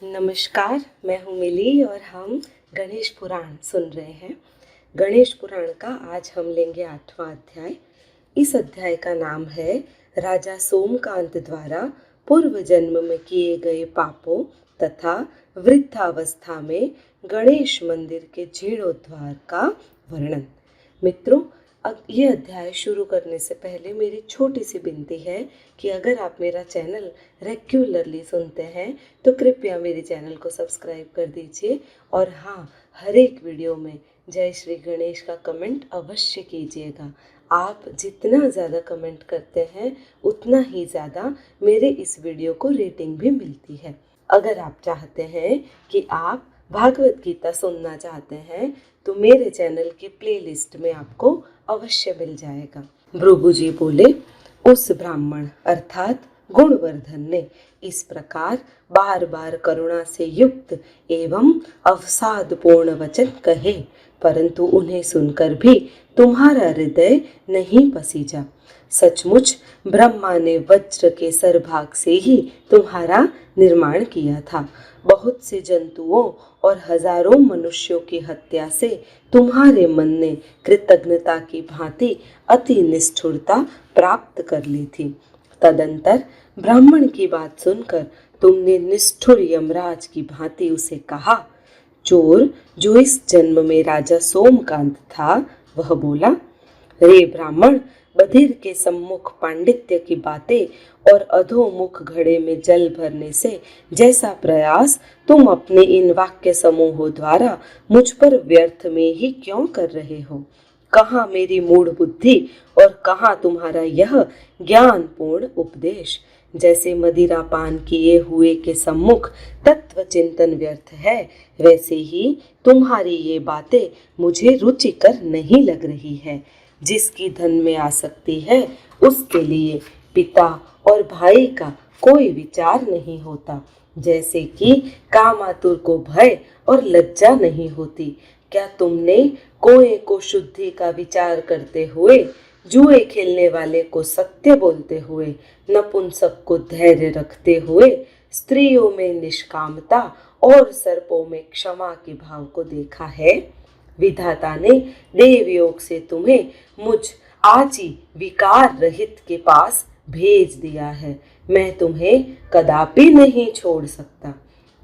नमस्कार, मैं हूँ मिली और हम गणेश पुराण सुन रहे हैं। गणेश पुराण का आज हम लेंगे 8वां अध्याय। इस अध्याय का नाम है राजा सोमकांत द्वारा पूर्व जन्म में किए गए पापों तथा वृद्धावस्था में गणेश मंदिर के जीर्णोद्धार का वर्णन। मित्रों, अब ये अध्याय शुरू करने से पहले मेरी छोटी सी विनती है कि अगर आप मेरा चैनल रेगुलरली सुनते हैं तो कृपया मेरे चैनल को सब्सक्राइब कर दीजिए और हाँ, हर एक वीडियो में जय श्री गणेश का कमेंट अवश्य कीजिएगा। आप जितना ज़्यादा कमेंट करते हैं उतना ही ज़्यादा मेरे इस वीडियो को रेटिंग भी मिलती है। अगर आप चाहते हैं कि आप भागवत गीता सुनना चाहते हैं तो मेरे चैनल की प्लेलिस्ट में आपको अवश्य मिल जाएगा। भृगु जी बोले, उस ब्राह्मण अर्थात गुणवर्धन ने इस प्रकार बार बार करुणा से युक्त एवं अवसादपूर्ण वचन कहे, परंतु उन्हें सुनकर भी तुम्हारा हृदय नहीं पसीजा। सचमुच ब्रह्मा ने वज्र के सरभाग से ही तुम्हारा निर्माण किया था। बहुत से जंतुओं और हजारों मनुष्यों की हत्या से तुम्हारे मन ने कृतज्ञता की भांति अति निष्ठुरता प्राप्त कर ली थी। तदंतर ब्राह्मण की बात सुनकर तुमने निष्ठुर यमराज की भांति उसे कहा। चोर जो इस जन्म में राजा सोमकांत था वह बोला, रे ब्राह्मण, बधिर के सम्मुख पांडित्य की बातें और अधोमुख घड़े में जल भरने से जैसा प्रयास तुम अपने इन वाक्य समूहों द्वारा मुझ पर व्यर्थ में ही क्यों कर रहे हो? कहाँ मेरी मूढ़ बुद्धि और कहाँ तुम्हारा यह ज्ञानपूर्ण उपदेश? जैसे मदिरा पान किए हुए के सम्मुख तत्व चिंतन व्यर्थ है, वैसे ही तुम्हारी ये बातें मुझे रुचिकर नहीं लग रही है। जिसकी धन में आसक्ति है उसके लिए पिता और भाई का कोई विचार नहीं होता, जैसे कि कामातुर को भय और लज्जा नहीं होती। क्या तुमने कोए को शुद्धि का विचार करते हुए, जुए खेलने वाले को सत्य बोलते हुए, नपुंसक को धैर्य रखते हुए, स्त्रियों में निष्कामता और सर्पों में क्षमा के भाव को देखा है? विधाता ने देवयोग से तुम्हें मुझ आजी विकार रहित के पास भेज दिया है। मैं तुम्हें कदापि नहीं छोड़ सकता।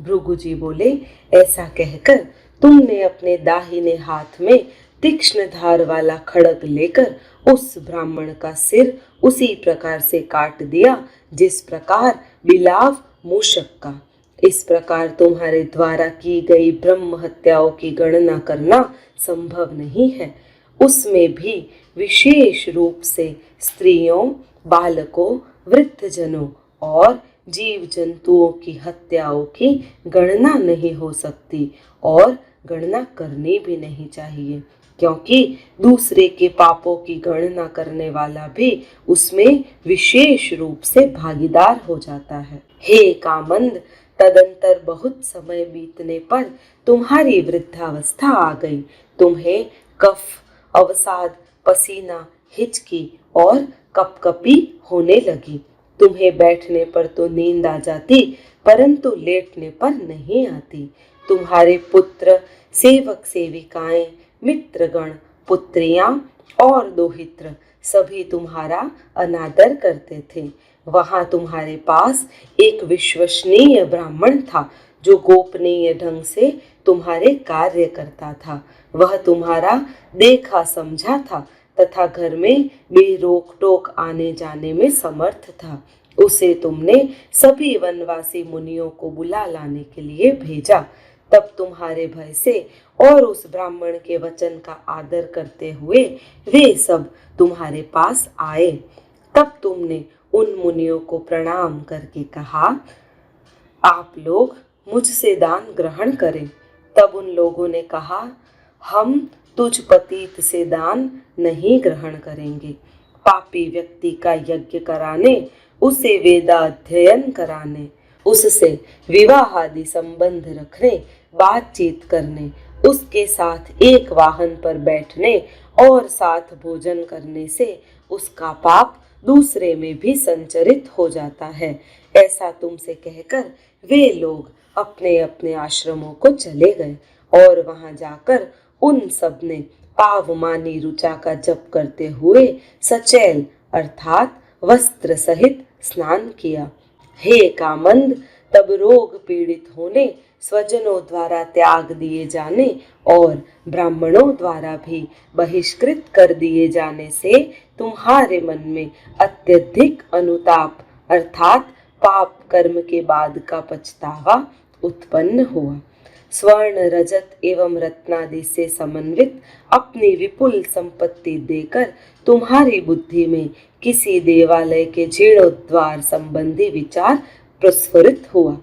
भृगु जी बोले, ऐसा कहकर तुमने अपने दाहिने हाथ में तीक्ष्ण धार वाला खड्ग लेकर उस ब्राह्मण का सिर उसी प्रकार से काट दिया जिस प्रकार बिलाव मूषक का। इस प्रकार तुम्हारे द्वारा की गई ब्रह्म हत्याओं की गणना करना संभव नहीं है। उसमें भी विशेष रूप से स्त्रियों, बालकों, वृद्धजनों और जीव जंतुओं की हत्याओं की गणना नहीं हो सकती और गणना करनी भी नहीं चाहिए, क्योंकि दूसरे के पापों की गणना करने वाला भी उसमें विशेष रूप से भागीदार हो जाता है। हे कामंद, तदंतर बहुत समय बीतने पर तुम्हारी वृद्धावस्था आ गई। तुम्हें कफ, अवसाद, पसीना, हिचकी और कपकपी होने लगी। तुम्हें बैठने पर तो नींद आ जाती, परंतु लेटने पर नहीं आती। तुम्हारे पुत्र, सेवक सेविकाएं, मित्रगण, पुत्रियां और दोहित्र सभी तुम्हारा अनादर करते थे। वहां तुम्हारे पास एक विश्वसनीय ब्राह्मण था जो गोपनीय ढंग से तुम्हारे कार्य करता था। वह तुम्हारा देखा समझा था तथा घर में बेरोक टोक आने जाने में समर्थ था। उसे तुमने सभी वनवासी मुनियों को बुला लाने के लिए भेजा। तब तुम्हारे भय से और उस ब्राह्मण के वचन का आदर करते हुए वे सब तुम्हारे पास आए। तब तुमने उन मुनियों को प्रणाम करके कहा, आप लोग मुझसे दान ग्रहण करें। तब उन लोगों ने कहा, हम तुझ पतित से दान नहीं ग्रहण करेंगे। पापी व्यक्ति का यज्ञ कराने, उसे वेदाध्ययन कराने, उससे विवाह आदि संबंध रखने, बातचीत करने, उसके साथ एक वाहन पर बैठने और साथ भोजन करने से उसका पाप दूसरे में भी संचरित हो जाता है। ऐसा तुमसे कहकर वे लोग अपने अपने आश्रमों को चले गए और वहां जाकर उन सब ने पावमानी ऋचा का जप करते हुए सचैल अर्थात वस्त्र सहित स्नान किया। हे कामंद, तब रोग पीड़ित होने, स्वजनों द्वारा त्याग दिए जाने और ब्राह्मणों द्वारा भी बहिष्कृत कर दिए जाने से तुम्हारे मन में अत्यधिक अनुताप अर्थात पाप कर्म के बाद का पछतावा उत्पन्न हुआ। स्वर्ण रजत एवं रत्नादि से समन्वित अपनी विपुल संपत्ति देकर तुम्हारी बुद्धि में किसी देवालय के जीर्णोद्धार संबंधी विचार प्रस्फुरित हुआ।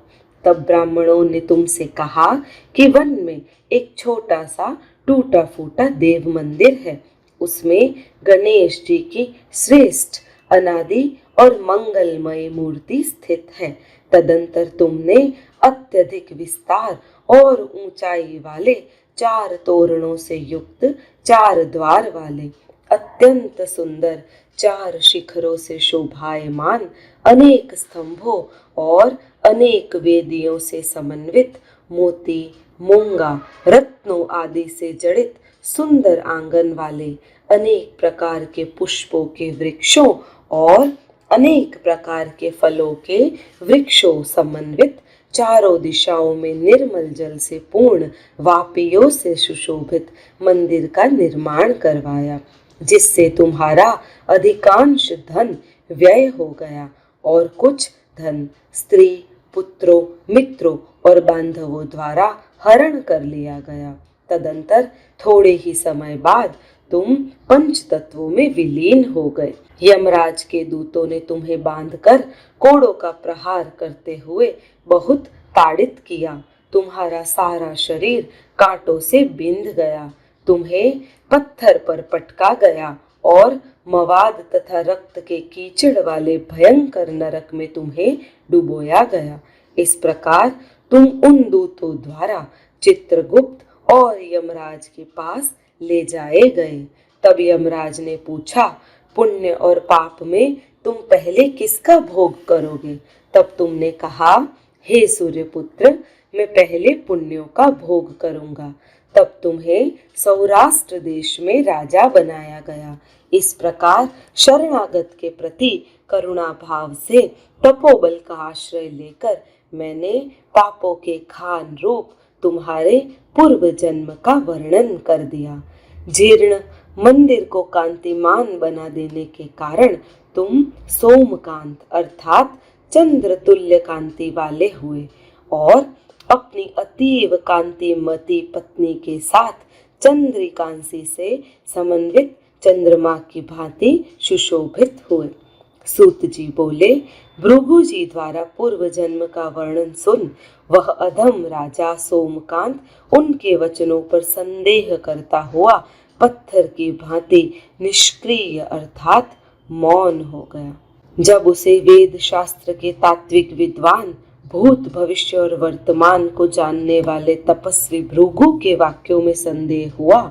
तब ब्राह्मणों ने तुमसे कहा कि वन में एक छोटा सा टूटा फूटा देव मंदिर है, उसमें गणेश जी की श्रेष्ठ अनादि और मंगलमय मूर्ति स्थित है। तदंतर तुमने अत्यधिक विस्तार और ऊंचाई वाले 4 तोरणों से युक्त 4 द्वार वाले अत्यंत सुंदर 4 शिखरों से शोभायमान अनेक स्तंभों और अनेक वेदियों से समन्वित मोती मूंगा रत्नों आदि से जड़ित सुंदर आंगन वाले अनेक प्रकार के पुष्पों के वृक्षों और अनेक प्रकार के फलों के वृक्षों समन्वित चारों दिशाओं में निर्मल जल से पूर्ण वापियों से सुशोभित मंदिर का निर्माण करवाया, जिससे तुम्हारा अधिकांश धन व्यय हो गया और कुछ धन स्त्री पुत्रों मित्रों और बांधवों द्वारा हरण कर लिया गया। तदंतर थोड़े ही समय बाद तुम पंच तत्वों में विलीन हो गए। यमराज के दूतों ने तुम्हें बांधकर कोड़ों का प्रहार करते हुए बहुत ताड़ित किया। तुम्हारा सारा शरीर कांटों से बिंध गया, तुम्हें पत्थर पर पटका गया और मवाद तथा रक्त के कीचड़ वाले भयंकर नरक में तुम्हें डुबोया गया। इस प्रकार तुम उन दूतों द्वारा चित्रगुप्त और यमराज के पास ले जाए गए। तब यमराज ने पूछा, पुण्य और पाप में तुम पहले किसका भोग करोगे? तब तुमने कहा, हे सूर्यपुत्र, मैं पहले पुण्यों का भोग करूंगा। तब तुम्हें सौराष्ट्र देश में राजा बनाया गया। इस प्रकार शरणागत के प्रति करुणा भाव से तपोबल का आश्रय लेकर मैंने पापों के खान रूप तुम्हारे पूर्व जन्म का वर्णन कर दिया। जीर्ण मंदिर को कांतिमान बना देने के कारण तुम सोमकांत अर्थात चंद्र तुल्य कांति वाले हुए और अपनी अतीव कांतिमती पत्नी के साथ चंद्रिकांशी से समन्वित चंद्रमा की भांति सुशोभित हुए। सूत जी बोले, भृगु जी द्वारा पूर्व जन्म का वर्णन सुन वह अधम राजा सोमकांत उनके वचनों पर संदेह करता हुआ पत्थर की भांति निष्क्रिय अर्थात मौन हो गया। जब उसे वेद शास्त्र के तात्विक विद्वान भूत भविष्य और वर्तमान को जानने वाले तपस्वी भृगु के वाक्यों में संदेह हुआ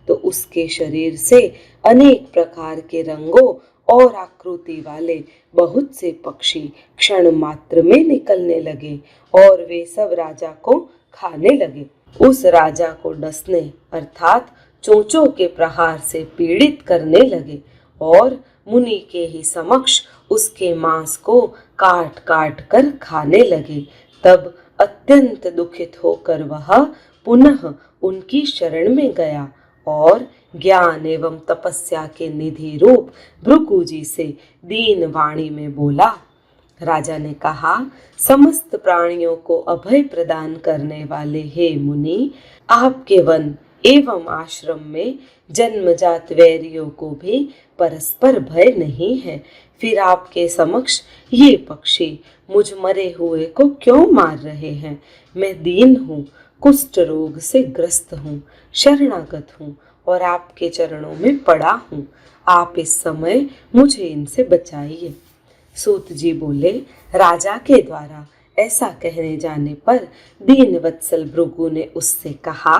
तो उसके शरीर से अनेक प्रकार के रंगों और आकृति वाले बहुत से पक्षी क्षण मात्र में निकलने लगे और वे सब राजा को खाने लगे। उस राजा को डसने अर्थात चोंचों के प्रहार से पीड़ित करने लगे और मुनि के ही समक्ष उसके मांस को काट काट कर खाने लगे। तब अत्यंत दुखित होकर वह पुनः उनकी शरण में गया और ज्ञान एवं तपस्या के निधि रूप भृगु जी से दीन वाणी में बोला। राजा ने कहा, समस्त प्राणियों को अभय प्रदान करने वाले हे मुनि, आपके वन एवं आश्रम में जन्मजात वैरियों को भी परस्पर भय नहीं है, फिर आपके समक्ष ये पक्षी मुझ मरे हुए को क्यों मार रहे हैं? मैं दीन हूँ, कुष्ठ रोग से ग्रस्त हूँ, शरणागत हूँ और आपके चरणों में पड़ा हूँ। आप इस समय मुझे इनसे बचाइए। सूत जी बोले, राजा के द्वारा ऐसा कहने जाने पर दीन वत्सल भृगु ने उससे कहा।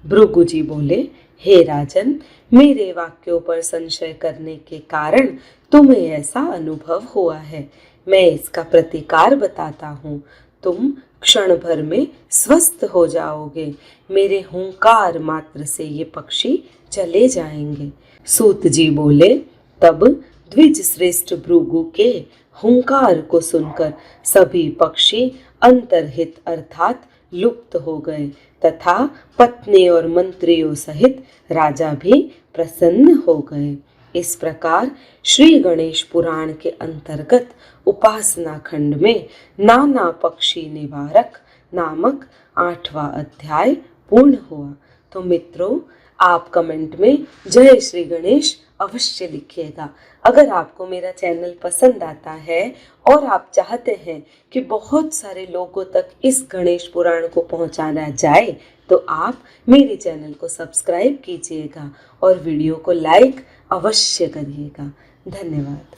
भृगु जी बोले, हे राजन, मेरे वाक्यों पर संशय करने के कारण तुम्हें ऐसा अनुभव हुआ है। मैं इसका प्रतिकार बताता हूँ। तुम क्षण भर में स्वस्थ हो जाओगे। मेरे हुंकार मात्र से ये पक्षी चले जाएंगे। सूत जी बोले, तब द्विज श्रेष्ठ भृगु के हुंकार को सुनकर सभी पक्षी अंतर्हित अर्थात लुप्त हो गए तथा पत्नी और मंत्रियों सहित राजा भी प्रसन्न हो गए। इस प्रकार श्री गणेश पुराण के अंतर्गत उपासना खंड में नाना पक्षी निवारक नामक 8वां अध्याय पूर्ण हुआ। तो मित्रों, आप कमेंट में जय श्री गणेश अवश्य लिखिएगा। अगर आपको मेरा चैनल पसंद आता है और आप चाहते हैं कि बहुत सारे लोगों तक इस गणेश पुराण को पहुंचाना जाए तो आप मेरे चैनल को सब्सक्राइब कीजिएगा और वीडियो को लाइक अवश्य करिएगा। धन्यवाद।